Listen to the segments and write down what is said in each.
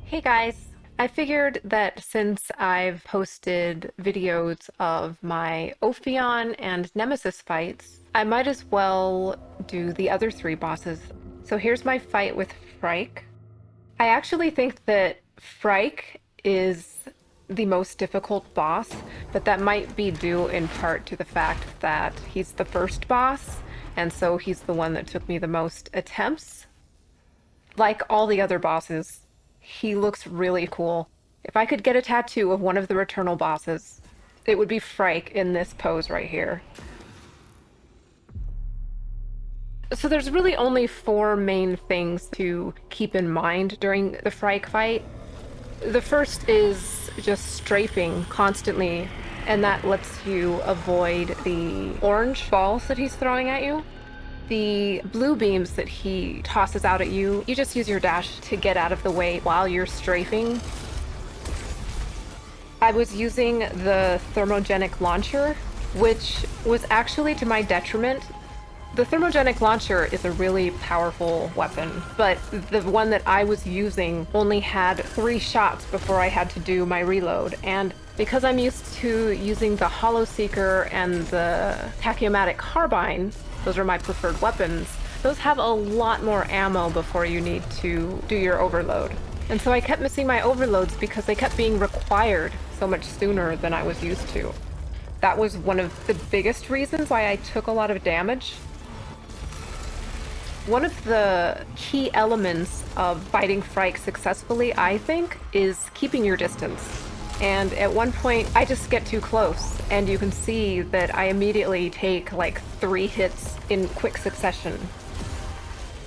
Hey guys! I figured that since I've posted videos of my Ophion and Nemesis fights, I might as well do the other three bosses. So here's my fight with Phrike. I actually think that Phrike is the most difficult boss, but that might be due in part to the fact that he's the first boss, and so he's the one that took me the most attempts. Like all the other bosses, he looks really cool. If I could get a tattoo of one of the Returnal bosses, it would be Phrike in this pose right here. So there's really only four main things to keep in mind during the Phrike fight. The first is just strafing constantly, and that lets you avoid the orange balls that he's throwing at you. The blue beams that he tosses out at you, you just use your dash to get out of the way while you're strafing. I was using the Thermogenic Launcher, which was actually to my detriment. The Thermogenic Launcher is a really powerful weapon, but the one that I was using only had 3 shots before I had to do my reload, and because I'm used to using the Hollow Seeker and the Tachyomatic Carbine, those are my preferred weapons, those have a lot more ammo before you need to do your overload. And so I kept missing my overloads because they kept being required so much sooner than I was used to. That was one of the biggest reasons why I took a lot of damage. One of the key elements of fighting Phrike successfully, I think, is keeping your distance. And at one point, I just get too close, and you can see that I immediately take like 3 hits in quick succession.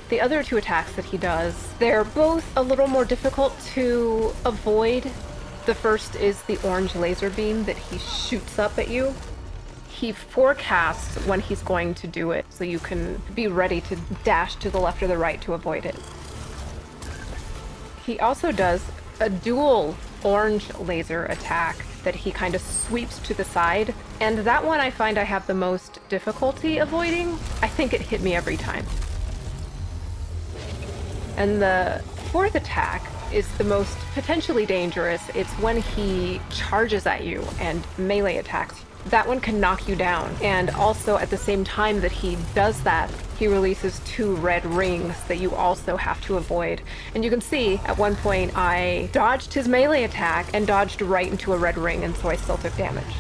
The other 2 attacks that he does, they're both a little more difficult to avoid. The first is the orange laser beam that he shoots up at you. He forecasts when he's going to do it, so you can be ready to dash to the left or the right to avoid it. He also does a dual orange laser attack that he kind of sweeps to the side, and that one I find I have the most difficulty avoiding. I think it hit me every time. And the fourth attack is the most potentially dangerous. It's when he charges at you and melee attacks you. That one can knock you down, and also at the same time that he does that, he releases 2 red rings that you also have to avoid. And you can see at one point I dodged his melee attack and dodged right into a red ring, and so I still took damage.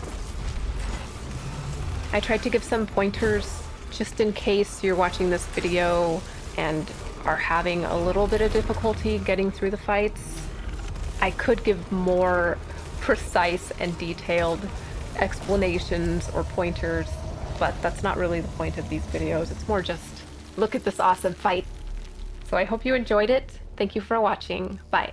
I tried to give some pointers just in case you're watching this video and are having a little bit of difficulty getting through the fights. I could give more precise and detailed explanations or pointers, but that's not really the point of these videos. It's more just look at this awesome fight. So I hope you enjoyed it. Thank you for watching. Bye.